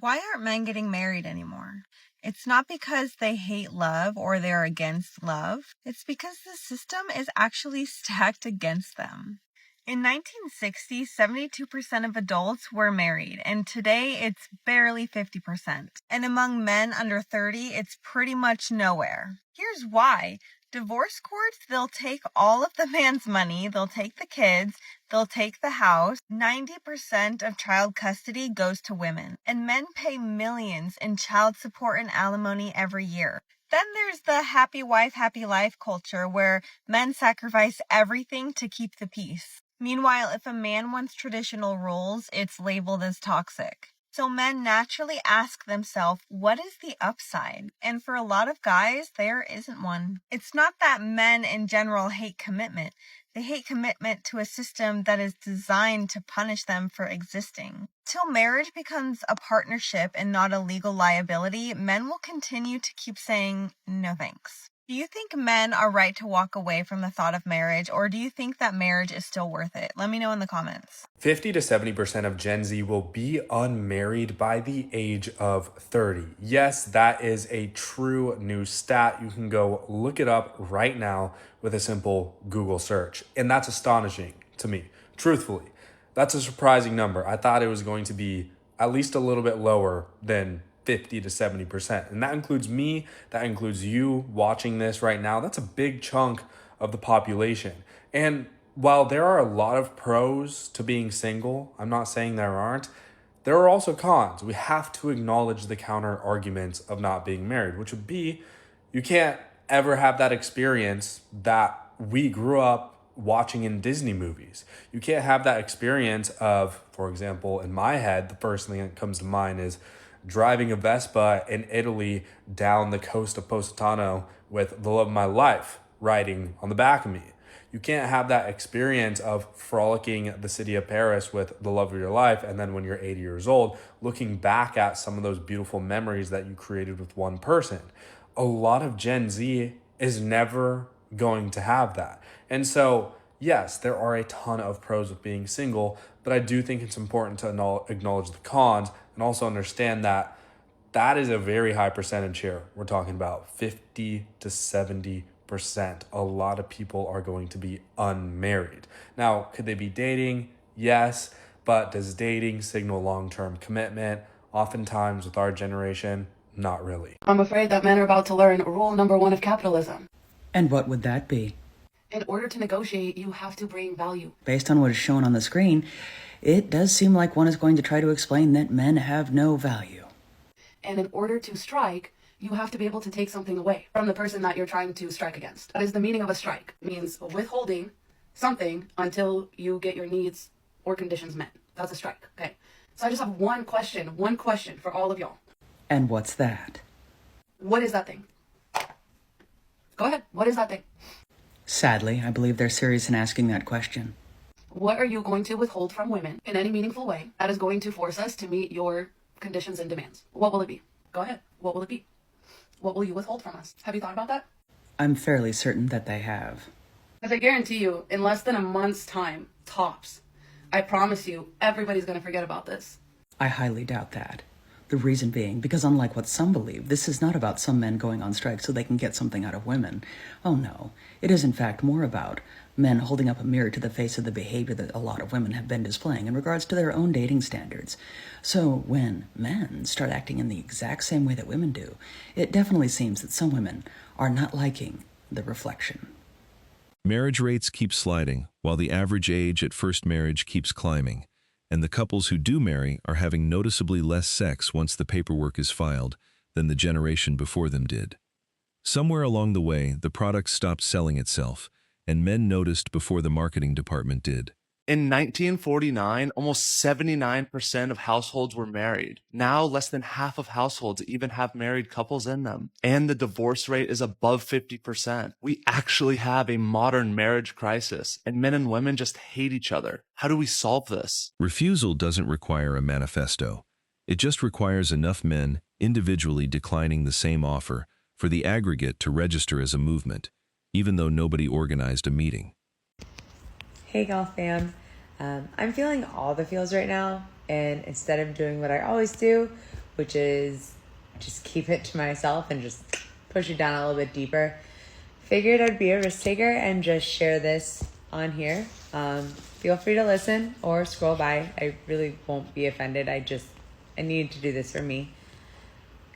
Why aren't men getting married anymore? It's not because they hate love or they're against love. It's because the system is actually stacked against them. In 1960, 72% of adults were married, and today it's barely 50%. And among men under 30, it's pretty much nowhere. Here's why. Divorce courts, they'll take all of the man's money, they'll take the kids, they'll take the house. 90% of child custody goes to women, and men pay millions in child support and alimony every year. Then there's the happy wife, happy life culture where men sacrifice everything to keep the peace. Meanwhile, if a man wants traditional roles, it's labeled as toxic. So men naturally ask themselves, what is the upside? And for a lot of guys, there isn't one. It's not that men in general hate commitment. They hate commitment to a system that is designed to punish them for existing. Till marriage becomes a partnership and not a legal liability, men will continue to keep saying, no thanks. Do you think men are right to walk away from the thought of marriage, or do you think that marriage is still worth it? Let me know in the comments. 50 to 70% of Gen Z will be unmarried by the age of 30. Yes, that is a true new stat. You can go look it up right now with a simple Google search. And that's astonishing to me, truthfully. That's a surprising number. I thought it was going to be at least a little bit lower than 50 to 70%. And that includes me, that includes you watching this right now. That's a big chunk of the population. And while there are a lot of pros to being single, I'm not saying there aren't, there are also cons. We have to acknowledge the counter arguments of not being married, which would be you can't ever have that experience that we grew up watching in Disney movies. You can't have that experience of, for example, in my head, the first thing that comes to mind is driving a Vespa in Italy down the coast of Positano with the love of my life riding on the back of me. You can't have that experience of frolicking the city of Paris with the love of your life, and then when you're 80 years old, looking back at some of those beautiful memories that you created with one person. A lot of Gen Z is never going to have that. And so, yes, there are a ton of pros with being single, but I do think it's important to acknowledge the cons and also understand that that is a very high percentage here. We're talking about 50 to 70%. A lot of people are going to be unmarried. Now, could they be dating? Yes, but does dating signal long-term commitment? Oftentimes with our generation, not really. I'm afraid that men are about to learn rule number 1 of capitalism. And what would that be? In order to negotiate, you have to bring value. Based on what is shown on the screen, it does seem like one is going to try to explain that men have no value. And in order to strike, you have to be able to take something away from the person that you're trying to strike against. That is the meaning of a strike. It means withholding something until you get your needs or conditions met. That's a strike, okay? So I just have one question for all of y'all. And what's that? What is that thing? Go ahead, what is that thing? Sadly, I believe they're serious in asking that question. What are you going to withhold from women in any meaningful way that is going to force us to meet your conditions and demands? What will it be? Go ahead. What will it be? What will you withhold from us? Have you thought about that? I'm fairly certain that they have. Because I guarantee you, in less than a month's time, tops, I promise you, everybody's going to forget about this. I highly doubt that. The reason being, because unlike what some believe, this is not about some men going on strike so they can get something out of women. Oh no, it is in fact more about men holding up a mirror to the face of the behavior that a lot of women have been displaying in regards to their own dating standards. So when men start acting in the exact same way that women do, it definitely seems that some women are not liking the reflection. Marriage rates keep sliding, while the average age at first marriage keeps climbing. And the couples who do marry are having noticeably less sex once the paperwork is filed than the generation before them did. Somewhere along the way, the product stopped selling itself, and men noticed before the marketing department did. In 1949, almost 79% of households were married. Now, less than half of households even have married couples in them. And the divorce rate is above 50%. We actually have a modern marriage crisis, and men and women just hate each other. How do we solve this? Refusal doesn't require a manifesto. It just requires enough men individually declining the same offer for the aggregate to register as a movement, even though nobody organized a meeting. Hey Gal fam, I'm feeling all the feels right now, and instead of doing what I always do, which is just keep it to myself and just push it down a little bit deeper. Figured I'd be a risk taker and just share this on here. Feel free to listen or scroll by. I really won't be offended. I need to do this for me.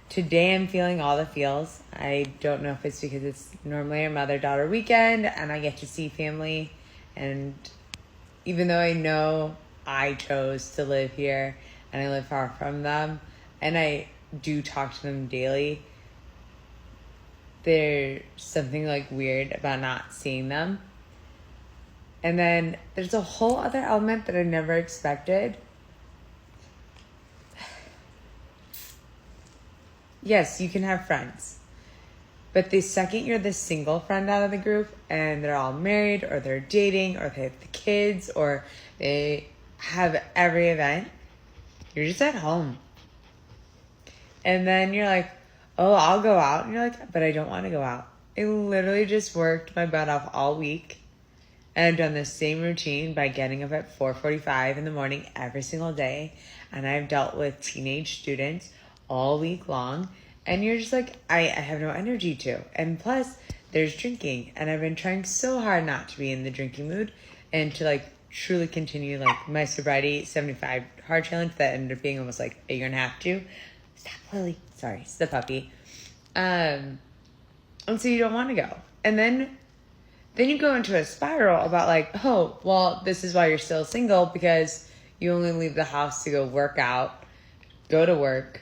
Today I'm feeling all the feels. I don't know if it's because it's normally a mother-daughter weekend and I get to see family. And even though I know I chose to live here and I live far from them and I do talk to them daily, there's something like weird about not seeing them. And then there's a whole other element that I never expected. Yes, you can have friends. But the second you're the single friend out of the group and they're all married or they're dating or they have the kids or they have every event, you're just at home. And then you're like, oh, I'll go out. And you're like, but I don't want to go out. I literally just worked my butt off all week. And I've done the same routine by getting up at 4:45 in the morning every single day. And I've dealt with teenage students all week long. And you're just like, I have no energy to. And plus, there's drinking. And I've been trying so hard not to be in the drinking mood and to like truly continue like my sobriety 75 hard challenge that ended up being almost like a year and a half to. Stop, Lily. Sorry, it's the puppy. And so you don't want to go. And then you go into a spiral about like, oh, well, this is why you're still single because you only leave the house to go work out, go to work,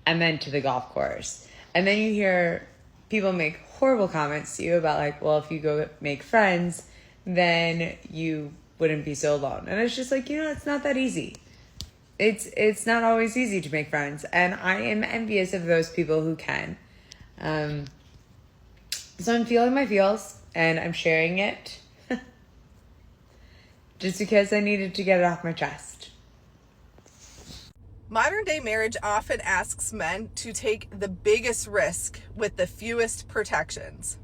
and then to the golf course. And then you hear people make horrible comments to you about like, well, if you go make friends, then you wouldn't be so alone. And it's just like, it's not that easy. It's not always easy to make friends. And I am envious of those people who can. So I'm feeling my feels and I'm sharing it just because I needed to get it off my chest. Modern day marriage often asks men to take the biggest risk with the fewest protections.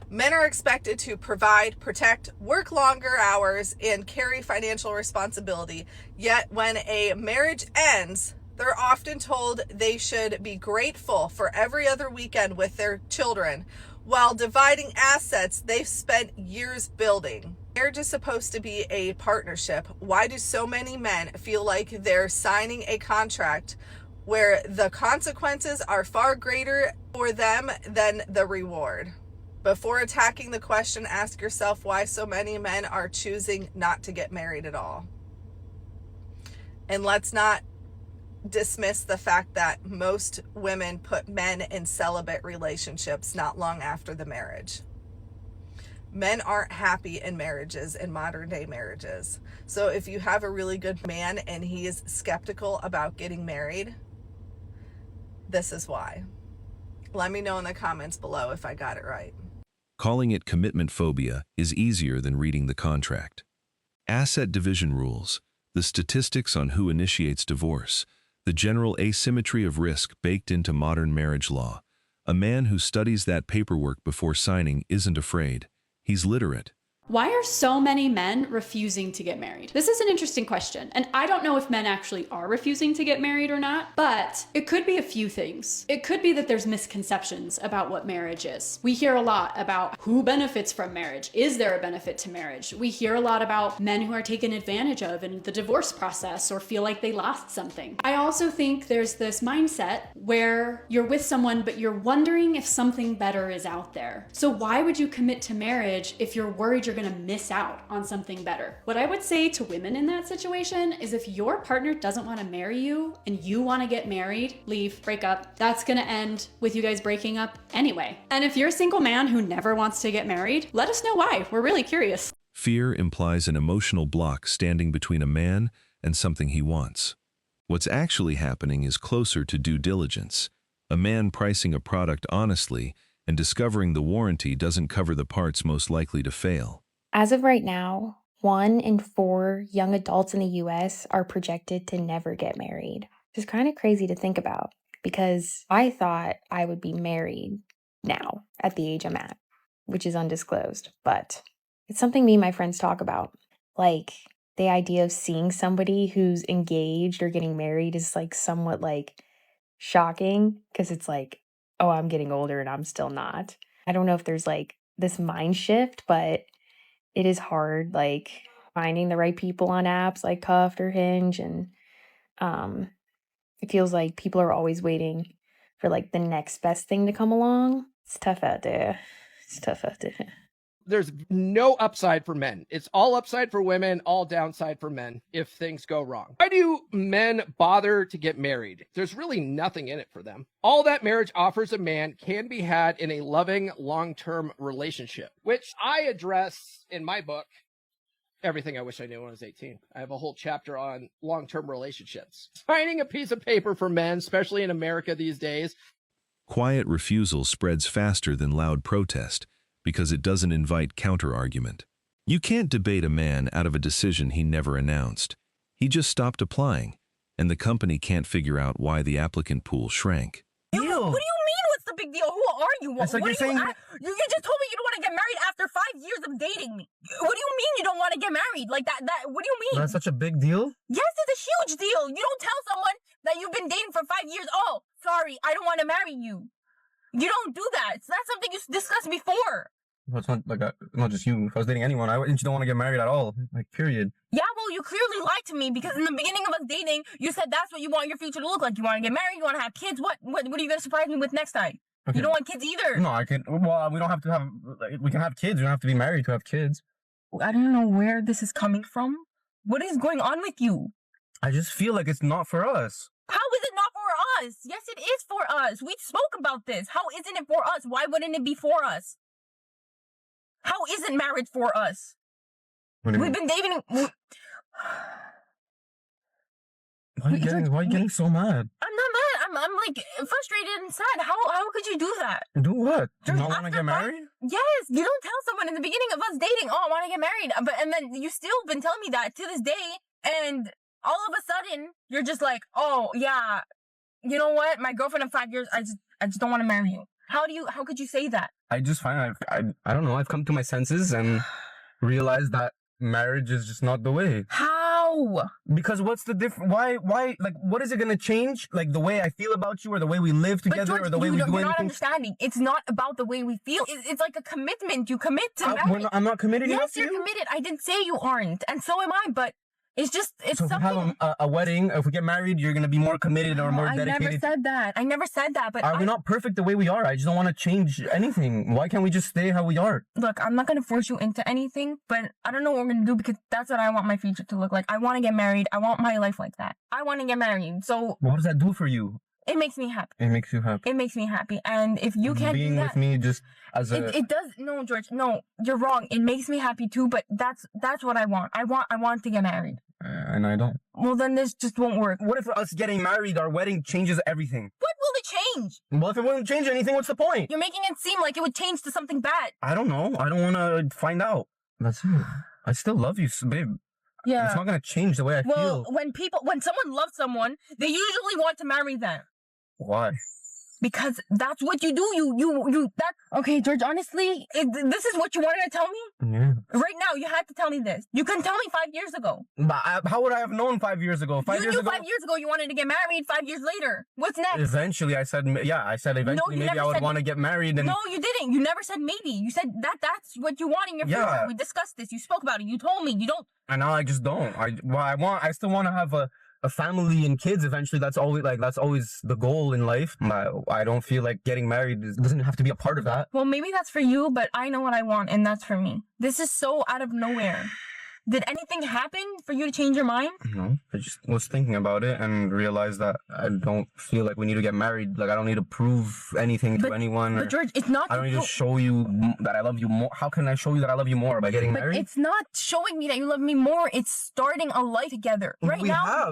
Men are expected to provide, protect, work longer hours, and carry financial responsibility. Yet when a marriage ends, they're often told they should be grateful for every other weekend with their children while dividing assets they've spent years building. Marriage is supposed to be a partnership. Why do so many men feel like they're signing a contract where the consequences are far greater for them than the reward? Before attacking the question, ask yourself why so many men are choosing not to get married at all. And let's not dismiss the fact that most women put men in celibate relationships not long after the marriage. Men aren't happy in marriages, in modern day marriages. So if you have a really good man and he is skeptical about getting married, this is why. Let me know in the comments below if I got it right. Calling it commitment phobia is easier than reading the contract. Asset division rules, the statistics on who initiates divorce, the general asymmetry of risk baked into modern marriage law. A man who studies that paperwork before signing isn't afraid. He's literate. Why are so many men refusing to get married? This is an interesting question, and I don't know if men actually are refusing to get married or not, but it could be a few things. It could be that there's misconceptions about what marriage is. We hear a lot about who benefits from marriage. Is there a benefit to marriage? We hear a lot about men who are taken advantage of in the divorce process or feel like they lost something. I also think there's this mindset where you're with someone, but you're wondering if something better is out there. So why would you commit to marriage if you're worried you're going to miss out on something better? What I would say to women in that situation is if your partner doesn't want to marry you and you want to get married, leave, break up, that's going to end with you guys breaking up anyway. And if you're a single man who never wants to get married, let us know why. We're really curious. Fear implies an emotional block standing between a man and something he wants. What's actually happening is closer to due diligence. A man pricing a product honestly and discovering the warranty doesn't cover the parts most likely to fail. As of right now, 1 in 4 young adults in the US are projected to never get married. It's kind of crazy to think about because I thought I would be married now at the age I'm at, which is undisclosed, but it's something me and my friends talk about. Like, the idea of seeing somebody who's engaged or getting married is like somewhat like shocking because it's like, oh, I'm getting older and I'm still not. I don't know if there's like this mind shift, but it is hard, like finding the right people on apps like Cuffed or Hinge, and it feels like people are always waiting for like the next best thing to come along. It's tough out there. It's tough out there. There's no upside for men. It's all upside for women, all downside for men if things go wrong. Why do men bother to get married? There's really nothing in it for them. All that marriage offers a man can be had in a loving, long-term relationship, which I address in my book, Everything I Wish I Knew When I Was 18. I have a whole chapter on long-term relationships. Signing a piece of paper for men, especially in America these days. Quiet refusal spreads faster than loud protest because it doesn't invite counter-argument. You can't debate a man out of a decision he never announced. He just stopped applying, and the company can't figure out why the applicant pool shrank. What do you mean, what's the big deal? Who are you? It's like what you're saying... You just told me you don't want to get married after 5 years of dating me. What do you mean you don't want to get married? Like that, what do you mean? That's such a big deal? Yes, it's a huge deal. You don't tell someone that you've been dating for 5 years, oh, sorry, I don't want to marry you. You don't do that. So that's something you discussed before. Well, it's not like not just you. If I was dating anyone, I wouldn't. You don't want to get married at all. Like, period. Yeah, well, you clearly lied to me because in the beginning of us dating, you said that's what you want your future to look like. You want to get married, you want to have kids. What are you going to surprise me with next time? Okay. You don't want kids either. No, I can. Well, we don't have to have. We can have kids. We don't have to be married to have kids. I don't know where this is coming from. What is going on with you? I just feel like it's not for us. How is it not for us? Yes, it is for us. We spoke about this. How isn't it for us? Why wouldn't it be for us? How isn't marriage for us? We've been dating. Why are you getting so mad? I'm not mad. I'm like frustrated and sad. How could you do that? Do what? Do you Just not want to get married? Yes. You don't tell someone in the beginning of us dating, oh, I want to get married. And then you still been telling me that to this day. And all of a sudden, you're just like, oh, yeah, you know what? My girlfriend in 5 years, I just don't want to marry you. How could you say that? I just find, I don't know, I've come to my senses and realized that marriage is just not the way. How? Because what's the difference? Why, like, what is it going to change? Like, the way I feel about you or the way we live together George, or the way we do anything? You're not understanding. It's not about the way we feel. It's like a commitment. You commit to marriage. I'm not committed enough to you? Yes, you're committed. I didn't say you aren't. And so am I, but it's so something. If we have a wedding, if we get married, you're going to be more committed or more dedicated. I never said that. But we're not perfect the way we are. I just don't want to change anything. Why can't we just stay how we are? Look, I'm not going to force you into anything, but I don't know what we're going to do because that's what I want my future to look like. I want to get married. I want my life like that. I want to get married. So what does that do for you? It makes me happy. It makes you happy. It makes me happy. And if you can't being do that, with me just as a... It does. No, George. No, you're wrong. It makes me happy too, but that's what I want. I want to get married. And I don't. Well, then this just won't work. What if us getting married, our wedding changes everything? What will it change? Well, if it wouldn't change anything, what's the point? You're making it seem like it would change to something bad. I don't know. I don't want to find out. That's it. I still love you, babe. Yeah. It's not going to change the way I feel. Well, when someone loves someone, they usually want to marry them. Why? Because that's what you do. Okay, George, honestly, this is what you wanted to tell me? Yeah. Right now, you had to tell me this. You couldn't tell me 5 years ago. But how would I have known 5 years ago? 5 years ago? 5 years ago you wanted to get married. 5 years later. What's next? Eventually, I said eventually maybe I would want to get married. And... No, you didn't. You never said maybe. You said that's what you want in your future. We discussed this. You spoke about it. You told me. You don't. And now I just don't. I still want to have a family and kids eventually. That's always the goal in life. I don't feel like getting married doesn't have to be a part of that. Well, maybe that's for you, but I know what I want, and that's for me. This is so out of nowhere. Did anything happen for you to change your mind? No, I just was thinking about it and realized that I don't feel like we need to get married. Like, I don't need to prove anything to anyone. But George, it's not... I don't need to show you that I love you more. How can I show you that I love you more? By getting married? It's not showing me that you love me more. It's starting a life together. Right now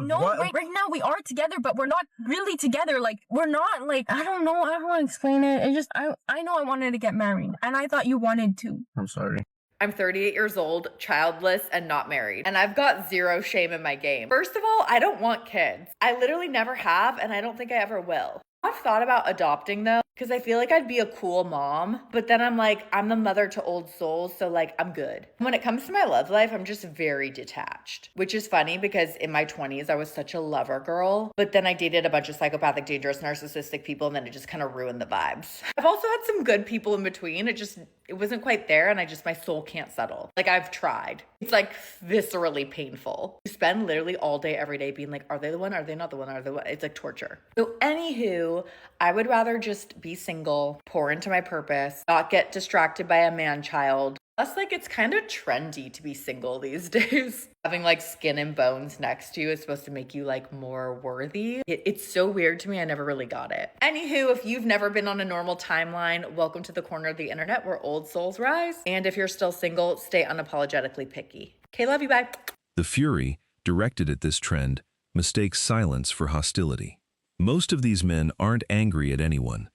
we are together, but we're not really together. Like, we're not, like, I don't know. I don't want to explain it. I know I wanted to get married, and I thought you wanted to. I'm sorry. I'm 38 years old, childless, and not married. And I've got zero shame in my game. First of all, I don't want kids. I literally never have, and I don't think I ever will. I've thought about adopting though, Because I feel like I'd be a cool mom, but then I'm like, I'm the mother to old souls, so like I'm good. When it comes to my love life, I'm just very detached, which is funny because in my 20s, I was such a lover girl, but then I dated a bunch of psychopathic, dangerous, narcissistic people, and then it just kind of ruined the vibes. I've also had some good people in between. It wasn't quite there, and my soul can't settle. Like, I've tried. It's like viscerally painful. You spend literally all day, every day being like, are they the one? Are they not the one? Are they the one? It's like torture. So anywho, I would rather just be single, pour into my purpose, not get distracted by a man child. Plus, like, it's kind of trendy to be single these days. Having like skin and bones next to you is supposed to make you like more worthy. It's so weird to me. I never really got it. Anywho, if you've never been on a normal timeline, welcome to the corner of the internet where old souls rise. And if you're still single, stay unapologetically picky. Okay, love you, bye. The fury, directed at this trend, mistakes silence for hostility. Most of these men aren't angry at anyone.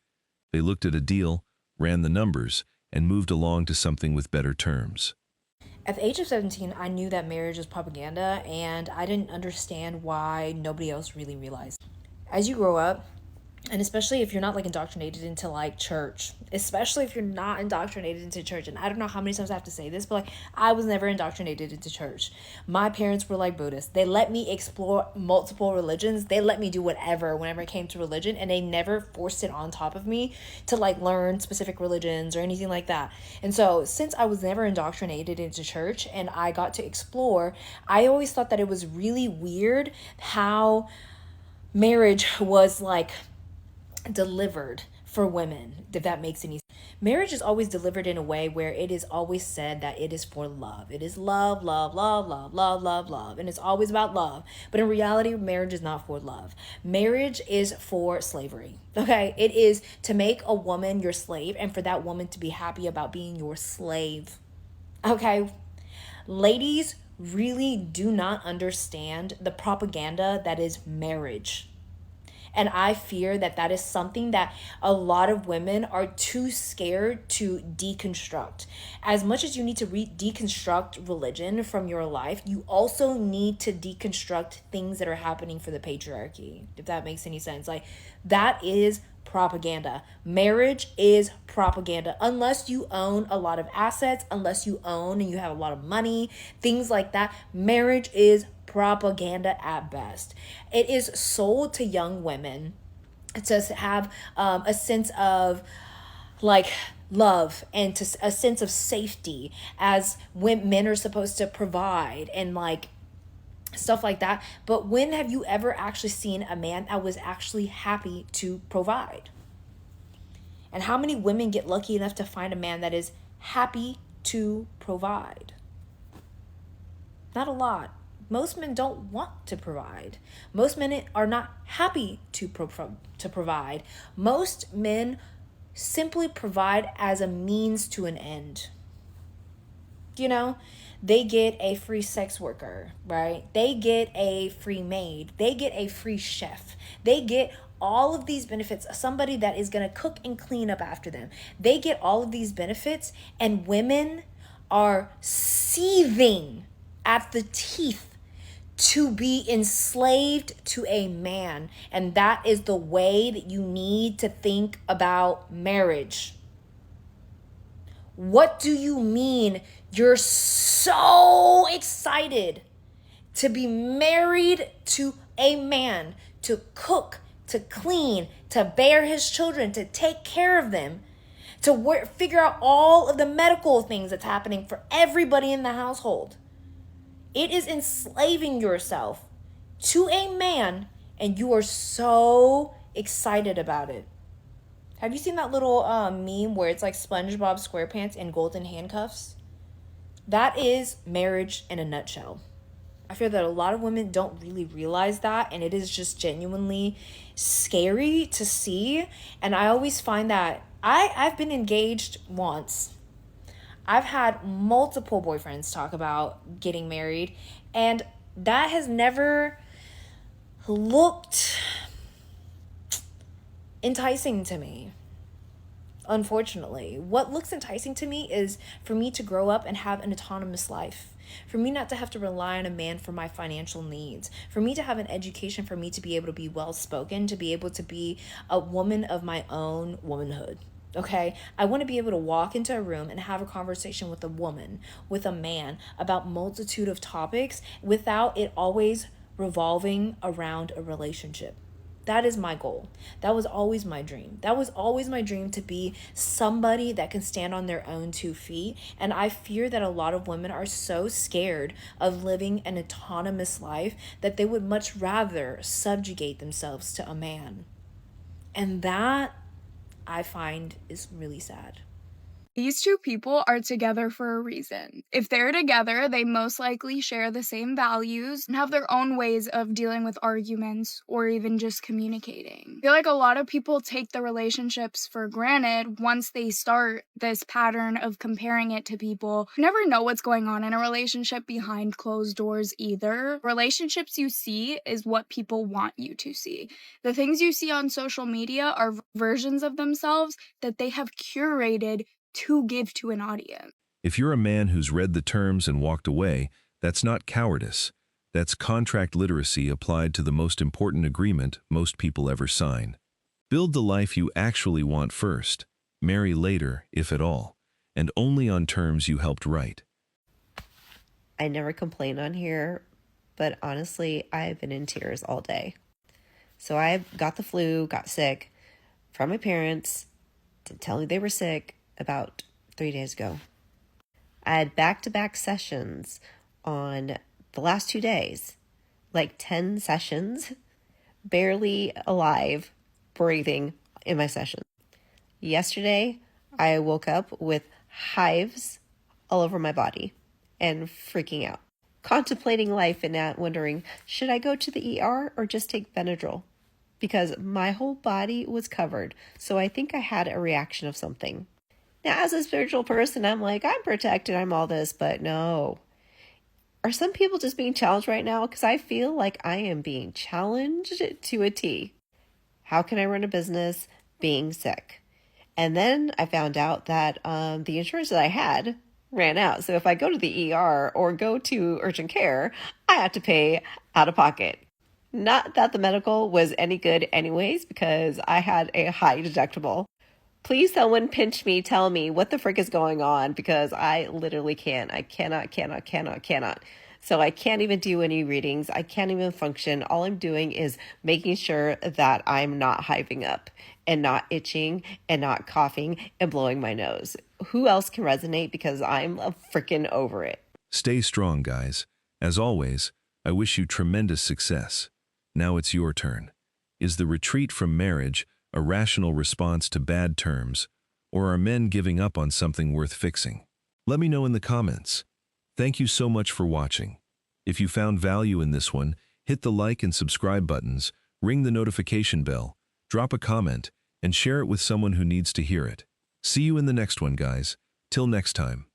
They looked at a deal, ran the numbers, and moved along to something with better terms. At the age of 17, I knew that marriage was propaganda, and I didn't understand why nobody else really realized. As you grow up, and especially if you're not like indoctrinated into like church, and I don't know how many times I have to say this, but like I was never indoctrinated into church. My parents were like Buddhists. They let me explore multiple religions. They let me do whatever whenever it came to religion, and they never forced it on top of me to like learn specific religions or anything like that. And so since I was never indoctrinated into church and I got to explore, I always thought that it was really weird how marriage was like delivered for women, if that makes any sense. Marriage is always delivered in a way where it is always said that it is for love. It is love, love, love, love, love, love, love. And it's always about love. But in reality, marriage is not for love. Marriage is for slavery. Okay? It is to make a woman your slave and for that woman to be happy about being your slave. Okay? Ladies really do not understand the propaganda that is marriage. And I fear that that is something that a lot of women are too scared to deconstruct. As much as you need to deconstruct religion from your life, you also need to deconstruct things that are happening for the patriarchy, if that makes any sense. Like, that is propaganda. Marriage is propaganda. Unless you own a lot of assets, unless you own and you have a lot of money, things like that, marriage is propaganda at best. It is sold to young women to have a sense of like love and to a sense of safety, as when men are supposed to provide and like stuff like that. But when have you ever actually seen a man that was actually happy to provide? And how many women get lucky enough to find a man that is happy to provide? Not a lot. Most men don't want to provide. Most men are not happy to provide. Most men simply provide as a means to an end. You know, they get a free sex worker, right? They get a free maid. They get a free chef. They get all of these benefits, somebody that is going to cook and clean up after them. They get all of these benefits, and women are seething at the teeth to be enslaved to a man. And that is the way that you need to think about marriage. What do you mean you're so excited to be married to a man, to cook, to clean, to bear his children, to take care of them, to figure out all of the medical things that's happening for everybody in the household? It is enslaving yourself to a man, and you are so excited about it. Have you seen that little meme where it's like SpongeBob SquarePants in golden handcuffs? That is marriage in a nutshell. I feel that a lot of women don't really realize that, and it is just genuinely scary to see. And I always find that I've been engaged once. I've had multiple boyfriends talk about getting married, and that has never looked enticing to me. Unfortunately, what looks enticing to me is for me to grow up and have an autonomous life. For me not to have to rely on a man for my financial needs. For me to have an education, for me to be able to be well spoken, to be able to be a woman of my own womanhood. Okay, I want to be able to walk into a room and have a conversation with a woman, with a man, about multitude of topics without it always revolving around a relationship. That is my goal. That was always my dream. That was always my dream, to be somebody that can stand on their own 2 feet. And I fear that a lot of women are so scared of living an autonomous life that they would much rather subjugate themselves to a man. And that, I find, is really sad. These two people are together for a reason. If they're together, they most likely share the same values and have their own ways of dealing with arguments or even just communicating. I feel like a lot of people take the relationships for granted once they start this pattern of comparing it to people. You never know what's going on in a relationship behind closed doors either. Relationships you see is what people want you to see. The things you see on social media are versions of themselves that they have curated to give to an audience. If you're a man who's read the terms and walked away, that's not cowardice. That's contract literacy applied to the most important agreement most people ever sign. Build the life you actually want first. Marry later, if at all, and only on terms you helped write. I never complain on here, but honestly, I've been in tears all day. So I got the flu, got sick from my parents, didn't tell me they were sick, about 3 days ago. I had back-to-back sessions on the last 2 days, like 10 sessions, barely alive, breathing in my session. Yesterday, I woke up with hives all over my body and freaking out, contemplating life and wondering, should I go to the ER or just take Benadryl? Because my whole body was covered, so I think I had a reaction of something. Now, as a spiritual person, I'm like, I'm protected, I'm all this, but no. Are some people just being challenged right now? Because I feel like I am being challenged to a T. How can I run a business being sick? And then I found out that the insurance that I had ran out. So if I go to the ER or go to urgent care, I have to pay out of pocket. Not that the medical was any good anyways, because I had a high deductible. Please someone pinch me, tell me what the frick is going on, because I literally can't. I cannot. So I can't even do any readings. I can't even function. All I'm doing is making sure that I'm not hiving up and not itching and not coughing and blowing my nose. Who else can resonate? Because I'm freaking over it. Stay strong, guys. As always, I wish you tremendous success. Now it's your turn. Is the retreat from marriage a rational response to bad terms, or are men giving up on something worth fixing? Let me know in the comments. Thank you so much for watching. If you found value in this one, hit the like and subscribe buttons, ring the notification bell, drop a comment, and share it with someone who needs to hear it. See you in the next one, guys. Till next time.